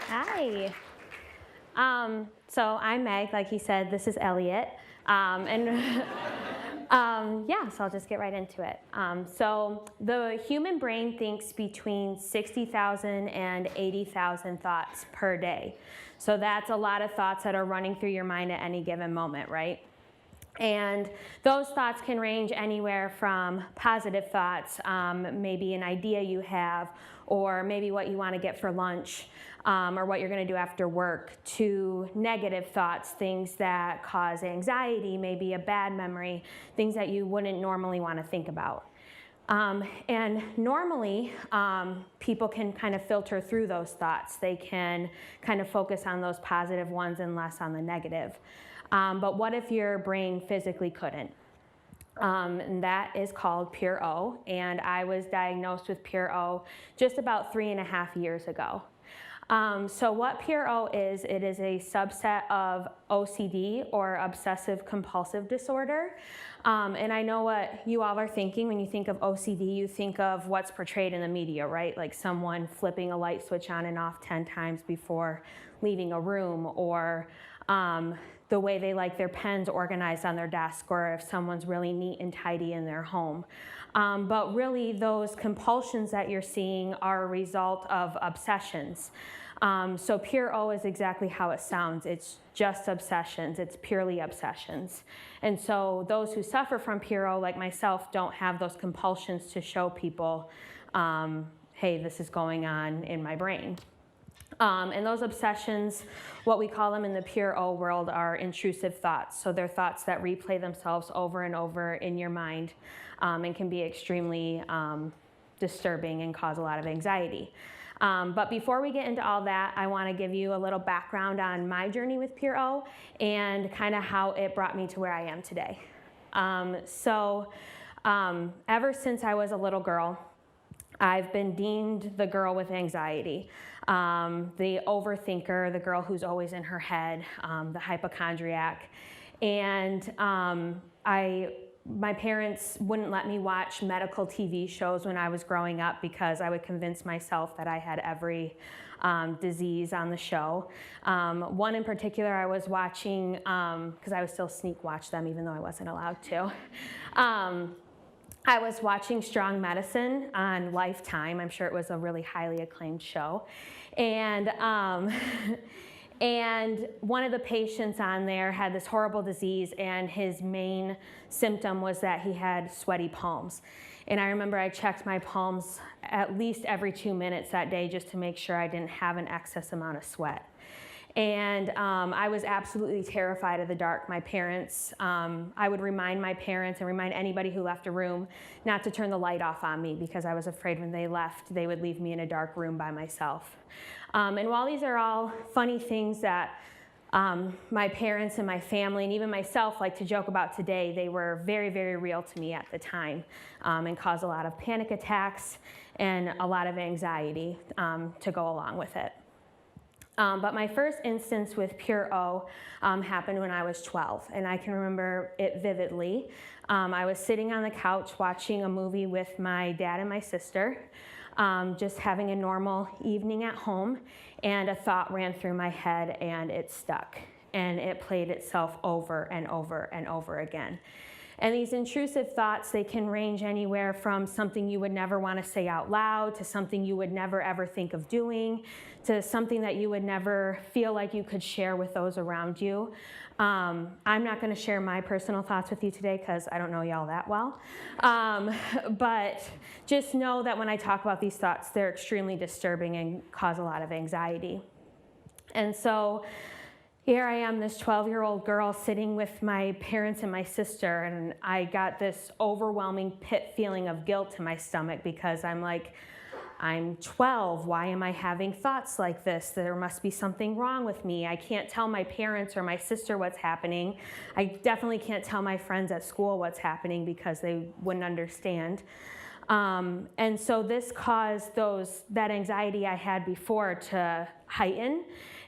Hi. So I'm Meg, like he said, this is Elliot. And yeah, so I'll just get right into it. So the human brain thinks between 60,000 and 80,000 thoughts per day. So that's a lot of thoughts that are running through your mind at any given moment, right? And those thoughts can range anywhere from positive thoughts, maybe an idea you have, or maybe what you want to get for lunch, or what you're going to do after work, to negative thoughts, things that cause anxiety, maybe a bad memory, things that you wouldn't normally want to think about. And normally, people can kind of filter through those thoughts. They can kind of focus on those positive ones and less on the negative. But what if your brain physically couldn't? And that is called pure O, and I was diagnosed with pure O just about 3.5 years ago. So what pure O is, it is a subset of OCD, or obsessive compulsive disorder. And I know what you all are thinking when you think of OCD. You think of what's portrayed in the media, right? Like someone flipping a light switch on and off 10 times before leaving a room, or the way they like their pens organized on their desk, or if someone's really neat and tidy in their home. But really, those compulsions that you're seeing are a result of obsessions. So pure O is exactly how it sounds. It's just obsessions. It's purely obsessions. And so those who suffer from pure O, like myself, don't have those compulsions to show people, hey, this is going on in my brain. And those obsessions, what we call them in the pure O world, are intrusive thoughts. So they're thoughts that replay themselves over and over in your mind, and can be extremely disturbing and cause a lot of anxiety. But before we get into all that, I want to give you a little background on my journey with pure O and kind of how it brought me to where I am today. Ever since I was a little girl, I've been deemed the girl with anxiety, the overthinker, the girl who's always in her head, the hypochondriac. And my parents wouldn't let me watch medical TV shows when I was growing up because I would convince myself that I had every disease on the show. One in particular I was watching, because I would still sneak watch them even though I wasn't allowed to. I was watching Strong Medicine on Lifetime. I'm sure it was a really highly acclaimed show. And one of the patients on there had this horrible disease, and his main symptom was that he had sweaty palms. And I remember I checked my palms at least every 2 minutes that day just to make sure I didn't have an excess amount of sweat. And I was absolutely terrified of the dark. My parents, I would remind my parents and remind anybody who left a room not to turn the light off on me because I was afraid when they left, they would leave me in a dark room by myself. And while these are all funny things that my parents and my family and even myself like to joke about today, they were very, very real to me at the time, and caused a lot of panic attacks and a lot of anxiety to go along with it. But my first instance with pure O happened when I was 12, and I can remember it vividly. I was sitting on the couch watching a movie with my dad and my sister, just having a normal evening at home, and a thought ran through my head and it stuck, and it played itself over and over and over again. And these intrusive thoughts, they can range anywhere from something you would never want to say out loud, to something you would never ever think of doing, to something that you would never feel like you could share with those around you. I'm not going to share my personal thoughts with you today because I don't know y'all that well. But just know that when I talk about these thoughts, they're extremely disturbing and cause a lot of anxiety. And so here I am, this 12-year-old girl sitting with my parents and my sister, and I got this overwhelming pit feeling of guilt in my stomach because I'm like, I'm 12, why am I having thoughts like this? There must be something wrong with me. I can't tell my parents or my sister what's happening. I definitely can't tell my friends at school what's happening because they wouldn't understand. And so this caused that anxiety I had before to heighten,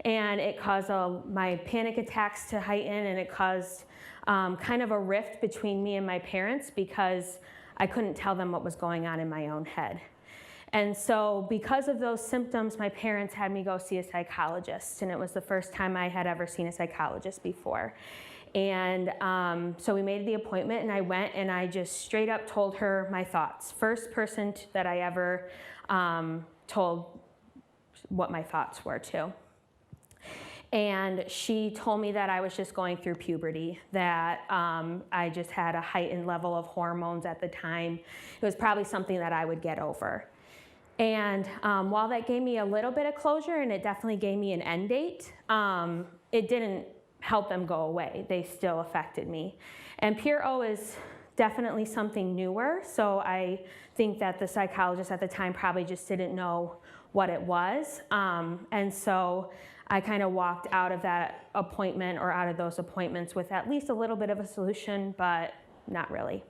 and it caused my panic attacks to heighten, and it caused kind of a rift between me and my parents because I couldn't tell them what was going on in my own head. And so because of those symptoms, my parents had me go see a psychologist, and it was the first time I had ever seen a psychologist before. And so we made the appointment, and I went, and I just straight up told her my thoughts. First person that I ever told what my thoughts were to. And she told me that I was just going through puberty, that I just had a heightened level of hormones at the time. It was probably something that I would get over. And while that gave me a little bit of closure, and it definitely gave me an end date, it didn't help them go away. They still affected me. And Pure O is definitely something newer, so I think that the psychologist at the time probably just didn't know what it was. And so I kind of walked out of that appointment, or out of those appointments, with at least a little bit of a solution, but not really.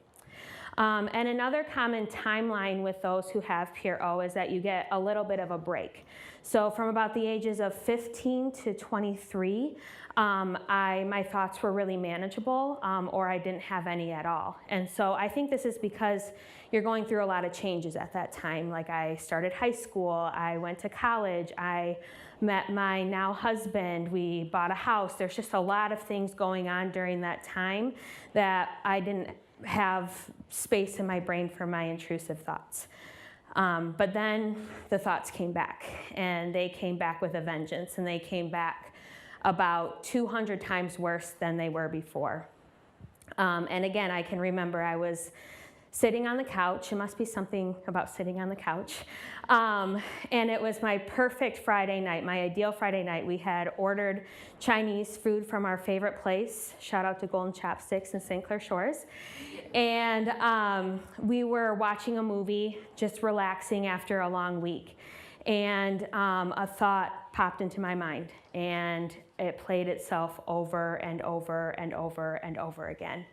And another common timeline with those who have Pure O is that you get a little bit of a break. So from about the ages of 15 to 23, my thoughts were really manageable, or I didn't have any at all. And so I think this is because you're going through a lot of changes at that time. Like, I started high school, I went to college, I met my now husband, we bought a house. There's just a lot of things going on during that time that I didn't have space in my brain for my intrusive thoughts. But then the thoughts came back, and they came back with a vengeance, and they came back about 200 times worse than they were before. And again, I can remember I was sitting on the couch. It must be something about sitting on the couch. And it was my perfect Friday night, my ideal Friday night. We had ordered Chinese food from our favorite place. Shout out to Golden Chopsticks in St. Clair Shores. And we were watching a movie, just relaxing after a long week. And a thought popped into my mind, and it played itself over and over and over and over again.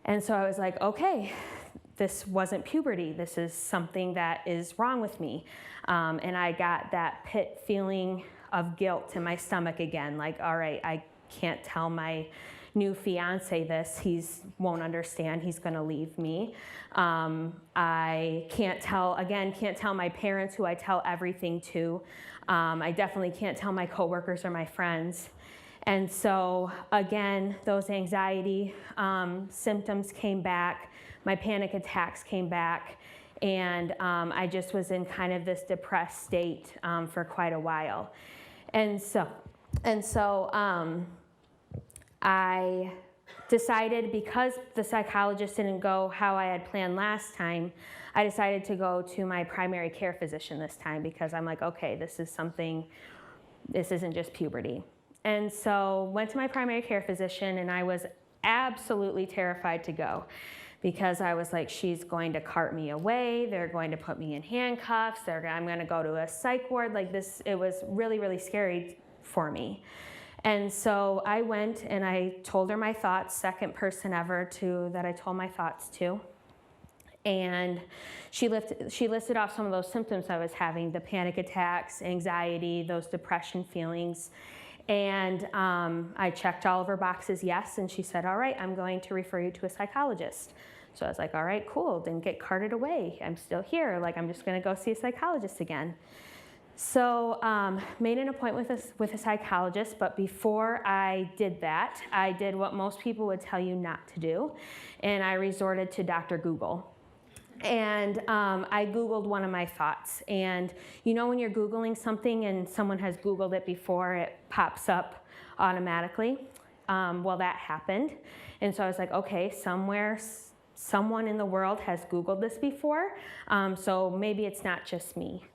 And so I was like, okay, this wasn't puberty. This is something that is wrong with me. And I got that pit feeling of guilt in my stomach again. Like, all right, I can't tell my new fiance this. Won't understand. He's going to leave me. I can't tell my parents, who I tell everything to. I definitely can't tell my coworkers or my friends. And so again, those anxiety symptoms came back, my panic attacks came back, and I just was in kind of this depressed state for quite a while. And so I decided, because the psychologist didn't go how I had planned last time, I decided to go to my primary care physician this time, because I'm like, okay, this isn't just puberty. And so went to my primary care physician, and I was absolutely terrified to go, because I was like, she's going to cart me away, they're going to put me in handcuffs, I'm going to go to a psych ward. Like this, it was really, really scary for me. And so I went and I told her my thoughts, second person ever that I told my thoughts to. And she listed off some of those symptoms I was having, the panic attacks, anxiety, those depression feelings. And I checked all of her boxes, yes, and she said, all right, I'm going to refer you to a psychologist. So I was like, all right, cool, didn't get carted away. I'm still here, like I'm just gonna go see a psychologist again. So made an appointment with a psychologist, but before I did that, I did what most people would tell you not to do, and I resorted to Dr. Google. And I Googled one of my thoughts. And you know when you're Googling something and someone has Googled it before, it pops up automatically? Well, that happened. And so I was like, okay, someone in the world has Googled this before, so maybe it's not just me.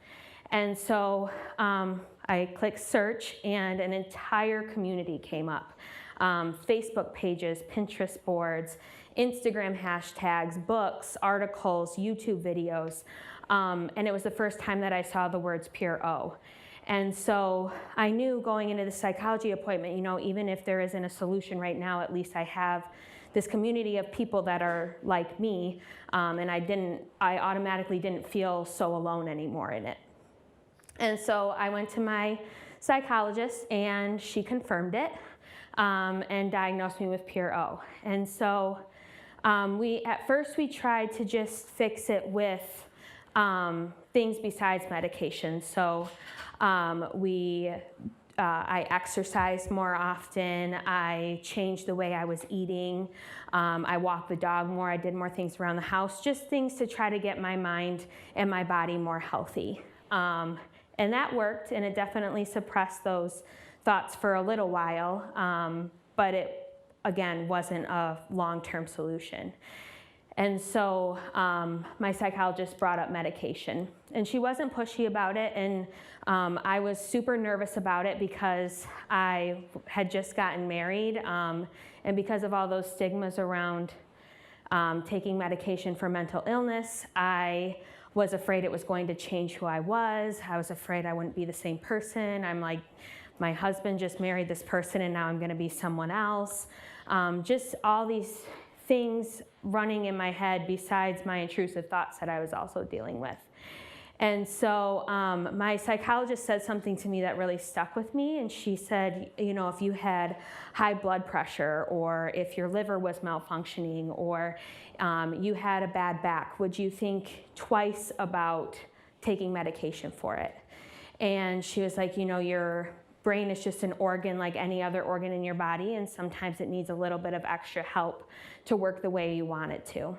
And so I clicked search, and an entire community came up. Facebook pages, Pinterest boards, Instagram hashtags, books, articles, YouTube videos. And it was the first time that I saw the words Pure O. And so I knew going into the psychology appointment, you know, even if there isn't a solution right now, at least I have this community of people that are like me, and I automatically didn't feel so alone anymore in it. And so I went to my psychologist, and she confirmed it and diagnosed me with Pure O. And so at first we tried to just fix it with things besides medication. So I exercised more often. I changed the way I was eating. I walked the dog more. I did more things around the house, just things to try to get my mind and my body more healthy. And that worked, and it definitely suppressed those thoughts for a little while, but it, again, wasn't a long-term solution. And so my psychologist brought up medication, and she wasn't pushy about it, and I was super nervous about it because I had just gotten married, and because of all those stigmas around taking medication for mental illness, I was afraid it was going to change who I was. I was afraid I wouldn't be the same person. I'm like, my husband just married this person, and now I'm going to be someone else. Just all these things running in my head besides my intrusive thoughts that I was also dealing with. And so my psychologist said something to me that really stuck with me, and she said, you know, if you had high blood pressure, or if your liver was malfunctioning, or you had a bad back, would you think twice about taking medication for it? And she was like, you know, your brain is just an organ like any other organ in your body, and sometimes it needs a little bit of extra help to work the way you want it to.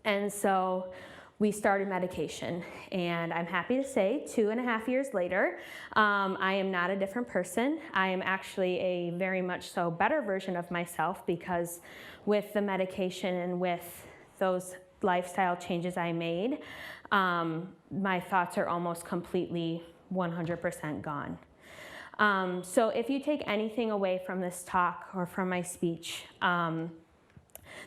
And so we started medication, and I'm happy to say 2.5 years later, I am not a different person. I am actually a very much so better version of myself, because with the medication and with those lifestyle changes I made, my thoughts are almost completely 100% gone. So if you take anything away from this talk or from my speech,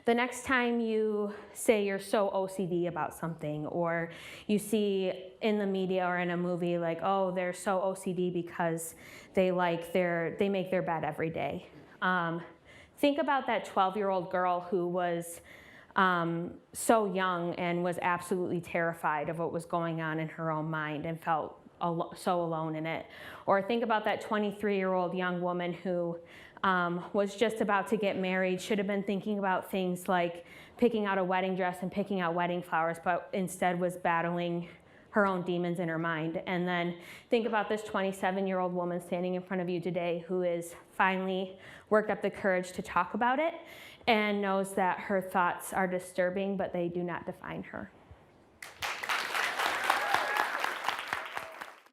the next time you say you're so OCD about something, or you see in the media or in a movie like, oh, they're so OCD because they make their bed every day. Think about that 12-year-old girl who was so young and was absolutely terrified of what was going on in her own mind and felt so alone in it. Or think about that 23-year-old young woman who was just about to get married, should have been thinking about things like picking out a wedding dress and picking out wedding flowers, but instead was battling her own demons in her mind. And then think about this 27-year-old woman standing in front of you today who is finally worked up the courage to talk about it and knows that her thoughts are disturbing, but they do not define her.